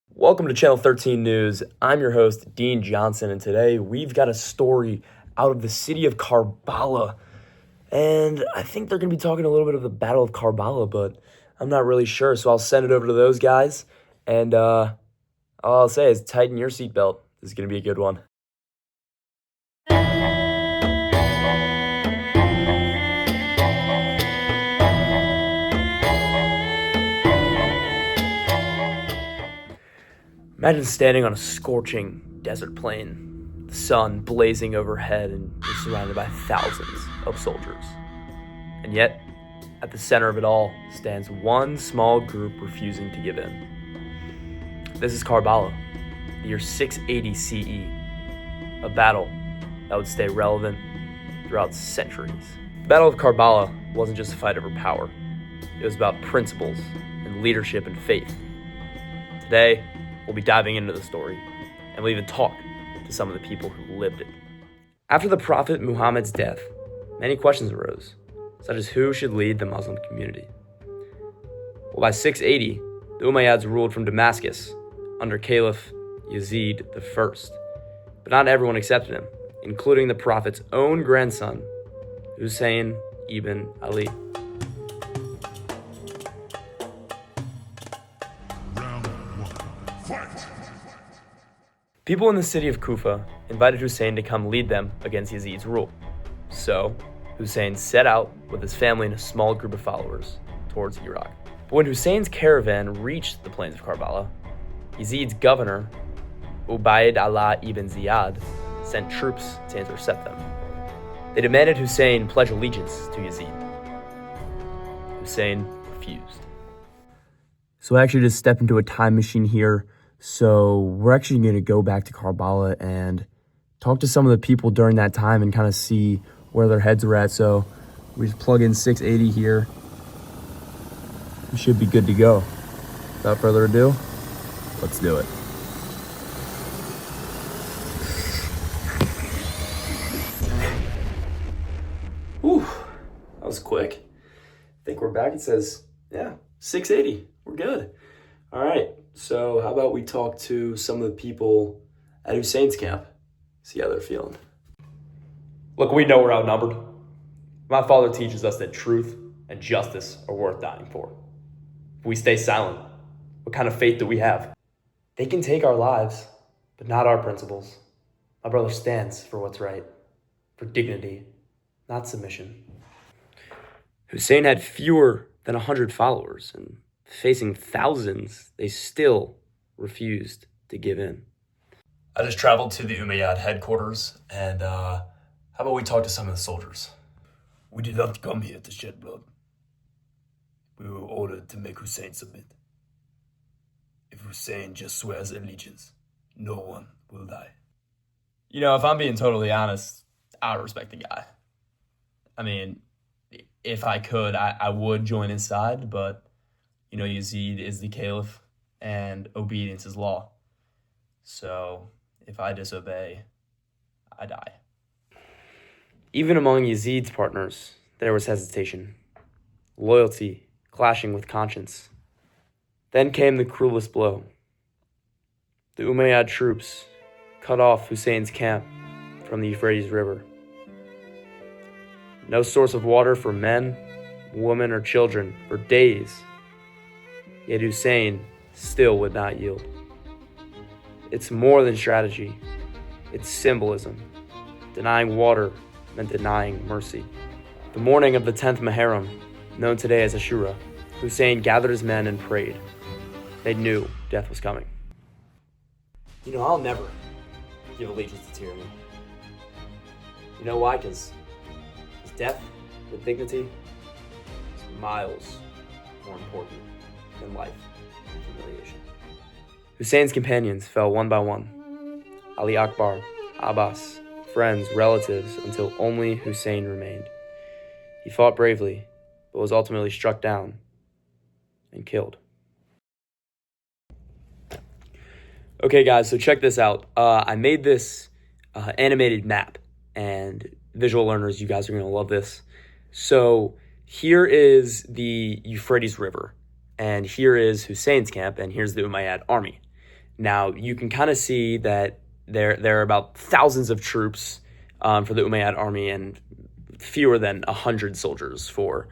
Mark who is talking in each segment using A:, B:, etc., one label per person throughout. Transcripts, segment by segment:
A: Welcome to Channel 13 News. I'm your host, Dean Johnson, and today we've got a story out of the city of Karbala. And I think they're going to be talking a little bit of the Battle of Karbala, but I'm not really sure, so I'll send it over to those guys. And all I'll say is tighten your seatbelt. This is going to be a good one. Imagine standing on a scorching desert plain, the sun blazing overhead, and you're surrounded by thousands of soldiers. And yet, at the center of it all stands one small group refusing to give in. This is Karbala, the year 680 CE, a battle that would stay relevant throughout centuries. The Battle of Karbala wasn't just a fight over power. It was about principles and leadership and faith. Today, we'll be diving into the story, and we'll even talk to some of the people who lived it. After the Prophet Muhammad's death, many questions arose, such as who should lead the Muslim community. Well, by 680, the Umayyads ruled from Damascus under Caliph Yazid I, but not everyone accepted him, including the Prophet's own grandson, Hussein ibn Ali. People in the city of Kufa invited Hussein to come lead them against Yazid's rule. So, Hussein set out with his family and a small group of followers towards Iraq. But when Hussein's caravan reached the plains of Karbala, Yazid's governor, Ubayd Allah ibn Ziyad, sent troops to intercept them. They demanded Hussein pledge allegiance to Yazid. Hussein refused. So I actually just stepped into a time machine here. So we're actually going to go back to Karbala and talk to some of the people during that time and kind of see where their heads were at. So we just plug in 680 here. We should be good to go. Without further ado, let's do it. Whew, that was quick. I think we're back. It says, 680. We're good. All right. So how about we talk to some of the people at Hussein's camp, see how they're feeling. Look, we know we're outnumbered. My father teaches us that truth and justice are worth dying for. If we stay silent, what kind of faith do we have? They can take our lives, but not our principles. My brother stands for what's right, for dignity, not submission. Hussein had fewer than 100 followers, and facing thousands, they still refused to give in. I just traveled to the Umayyad headquarters, and how about we talk to some of the soldiers?
B: We did not come here to shed blood. We were ordered to make Hussein submit. If Hussein just swears allegiance, no one will die.
A: You know, if I'm being totally honest, I respect the guy. I mean, if I could, I would join his side, but you know, Yazid is the caliph, and obedience is law. So, if I disobey, I die. Even among Yazid's partners, there was hesitation, loyalty clashing with conscience. Then came the cruelest blow. The Umayyad troops cut off Hussein's camp from the Euphrates River. No source of water for men, women, or children for days. Yet Hussein still would not yield. It's more than strategy. It's symbolism. Denying water meant denying mercy. The morning of the 10th Muharram, known today as Ashura, Hussein gathered his men and prayed. They knew death was coming. You know, I'll never give allegiance to tyranny. You know why? Because death with dignity is miles more important than life and humiliation. Hussein's companions fell one by one. Ali Akbar, Abbas, friends, relatives, until only Hussein remained. He fought bravely, but was ultimately struck down and killed. Okay, guys, so check this out. I made this animated map, and visual learners, you guys are going to love this. So here is the Euphrates River, and here is Hussein's camp, and here's the Umayyad army. Now, you can kind of see that there are about thousands of troops for the Umayyad army and fewer than 100 soldiers for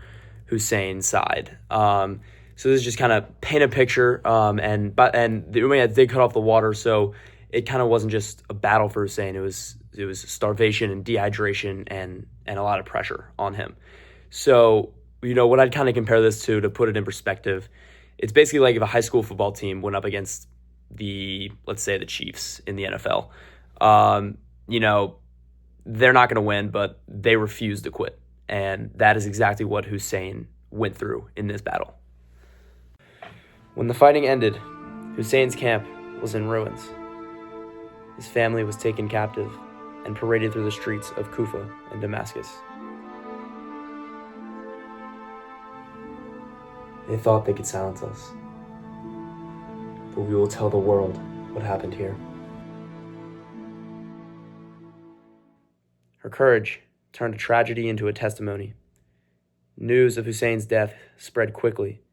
A: Hussein's side. So this is just kind of paint a picture, and the Umayyads did cut off the water, so it kind of wasn't just a battle for Hussein. It was starvation and dehydration and a lot of pressure on him. So, what I'd kind of compare this to put it in perspective, it's basically like if a high school football team went up against let's say the Chiefs in the NFL. They're not going to win, but they refuse to quit. And that is exactly what Hussein went through in this battle. When the fighting ended, Hussein's camp was in ruins. His family was taken captive and paraded through the streets of Kufa and Damascus. They thought they could silence us, but we will tell the world what happened here. Her courage turned a tragedy into a testimony. News of Hussein's death spread quickly,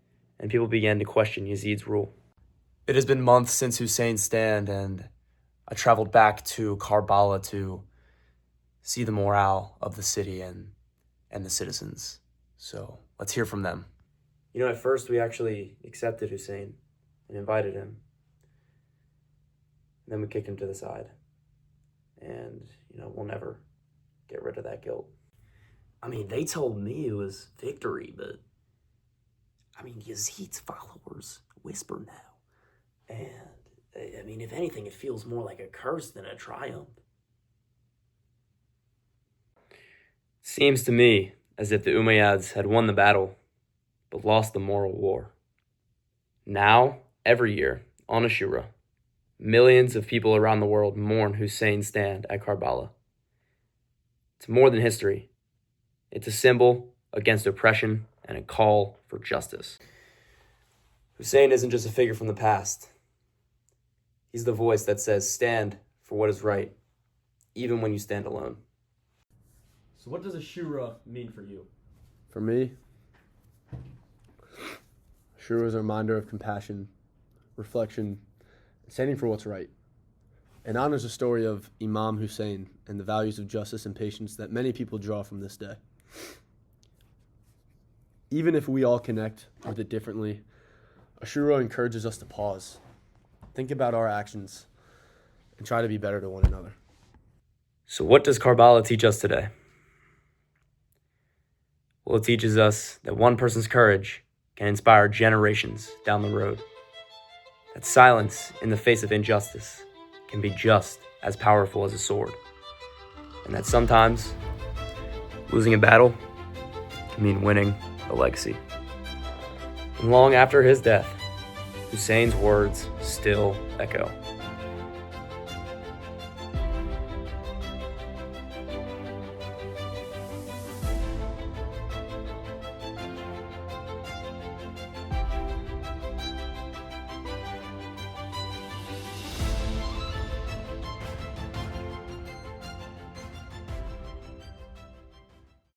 A: and people began to question Yazid's rule. It has been months since Hussein's stand, and I traveled back to Karbala to see the morale of the city and the citizens. So let's hear from them. At first we actually accepted Hussein and invited him. And then we kicked him to the side. And, we'll never get rid of that guilt. They told me it was victory, but Yazid's followers whisper now. And, if anything, it feels more like a curse than a triumph. Seems to me as if the Umayyads had won the battle, but lost the moral war. Now, every year, on Ashura, millions of people around the world mourn Hussein's stand at Karbala. It's more than history. It's a symbol against oppression and a call for justice. Hussein isn't just a figure from the past. He's the voice that says, stand for what is right, even when you stand alone.
C: So what does Ashura mean for you?
D: For me, Ashura is a reminder of compassion, reflection, and standing for what's right. It honors the story of Imam Hussein and the values of justice and patience that many people draw from this day. Even if we all connect with it differently, Ashura encourages us to pause, think about our actions, and try to be better to one another.
A: So what does Karbala teach us today? Well, it teaches us that one person's courage can inspire generations down the road. That silence in the face of injustice can be just as powerful as a sword. And that sometimes losing a battle can mean winning a legacy. And long after his death, Hussein's words still echo.